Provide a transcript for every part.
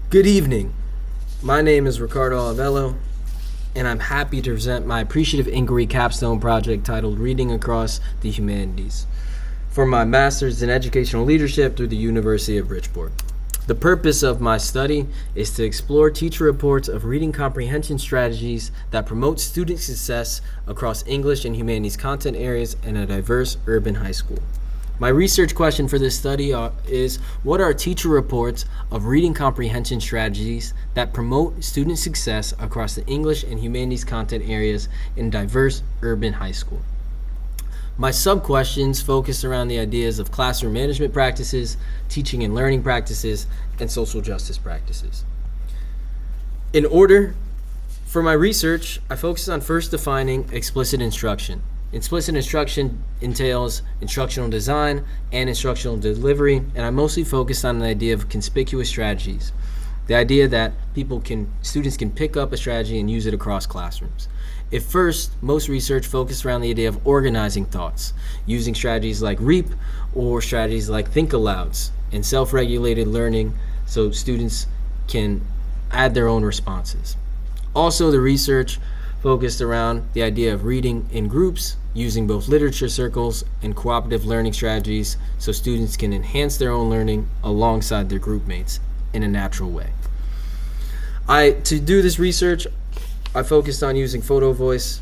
Good evening. My name is Ricardo Alvelo, and I'm happy to present my Appreciative Inquiry Capstone project titled Reading Across the Humanities for my Master's in Educational Leadership through the University of Bridgeport. The purpose of my study is to explore teacher reports of reading comprehension strategies that promote student success across English and humanities content areas in a diverse urban high school. My research question for this study is, what are teacher reports of reading comprehension strategies that promote student success across the English and humanities content areas in diverse urban high school? My sub-questions focus around the ideas of classroom management practices, teaching and learning practices, and social justice practices. In order for my research, I focus on first defining explicit instruction. Explicit instruction entails instructional design and instructional delivery, and I mostly focused on the idea of conspicuous strategies. The idea that students can pick up a strategy and use it across classrooms. At first, most research focused around the idea of organizing thoughts, using strategies like REAP or strategies like think alouds and self-regulated learning so students can add their own responses. Also, the research focused around the idea of reading in groups, using both literature circles and cooperative learning strategies so students can enhance their own learning alongside their group mates in a natural way. To do this research, I focused on using photo voice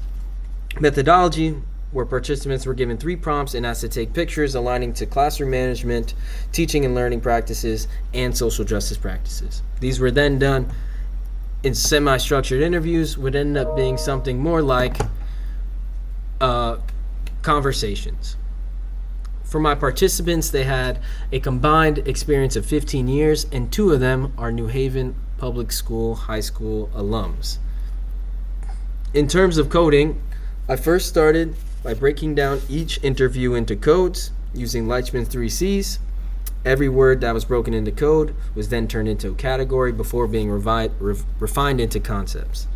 methodology, where participants were given 3 prompts and asked to take pictures aligning to classroom management, teaching and learning practices, and social justice practices. These were then done in semi-structured interviews, would end up being something more like conversations. For my participants, they had a combined experience of 15 years, and 2 of them are New Haven Public School High School alums. In terms of coding, I first started by breaking down each interview into codes using Leitchman's 3 C's. Every word that was broken into code was then turned into a category before being refined into concepts.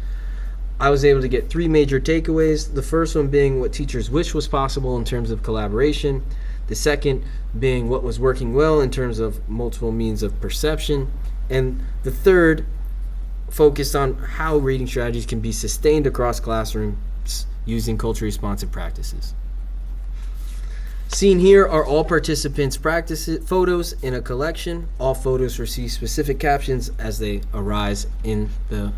I was able to get 3 major takeaways, the first one being what teachers wish was possible in terms of collaboration, the second being what was working well in terms of multiple means of perception, and the third focused on how reading strategies can be sustained across classrooms using culturally responsive practices. Seen here are all participants' practice photos in a collection. All photos receive specific captions as they arise in the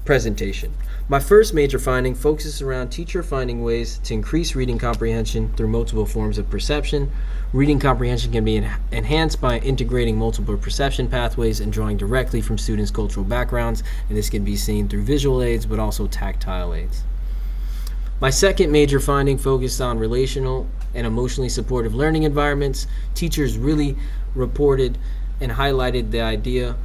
presentation. My first major finding focuses around teacher finding ways to increase reading comprehension through multiple forms of perception. Reading comprehension can be enhanced by integrating multiple perception pathways and drawing directly from students' cultural backgrounds, and this can be seen through visual aids but also tactile aids. My second major finding focused on relational and emotionally supportive learning environments. Teachers really reported and highlighted the idea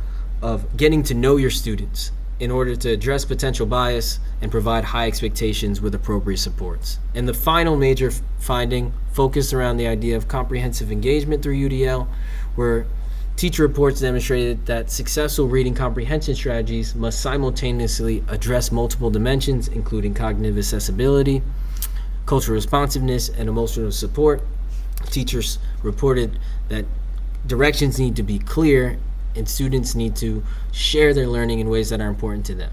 of getting to know your students in order to address potential bias and provide high expectations with appropriate supports. And the final major finding focused around the idea of comprehensive engagement through UDL, where teacher reports demonstrated that successful reading comprehension strategies must simultaneously address multiple dimensions, including cognitive accessibility, cultural responsiveness, and emotional support. Teachers reported that directions need to be clear and students need to share their learning in ways that are important to them.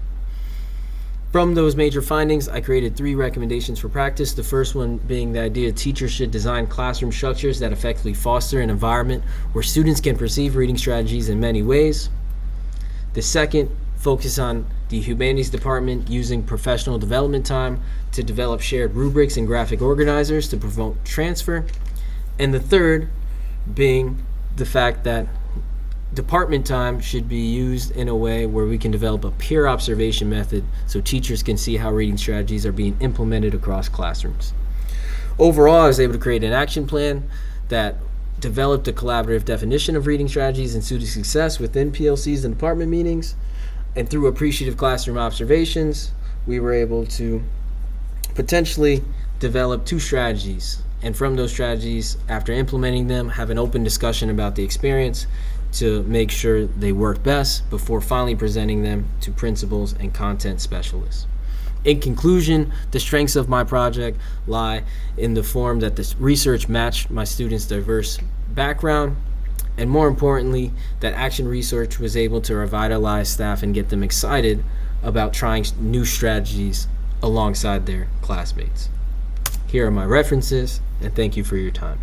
From those major findings, I created 3 recommendations for practice. The first one being the idea teachers should design classroom structures that effectively foster an environment where students can perceive reading strategies in many ways. The second, focus on the humanities department using professional development time to develop shared rubrics and graphic organizers to promote transfer. And the third being the fact that department time should be used in a way where we can develop a peer observation method so teachers can see how reading strategies are being implemented across classrooms. Overall, I was able to create an action plan that developed a collaborative definition of reading strategies and student success within PLCs and department meetings. And through appreciative classroom observations, we were able to potentially develop 2 strategies. And from those strategies, after implementing them, have an open discussion about the experience to make sure they work best before finally presenting them to principals and content specialists. In conclusion, the strengths of my project lie in the form that this research matched my students' diverse background, and more importantly, that action research was able to revitalize staff and get them excited about trying new strategies alongside their classmates. Here are my references, and thank you for your time.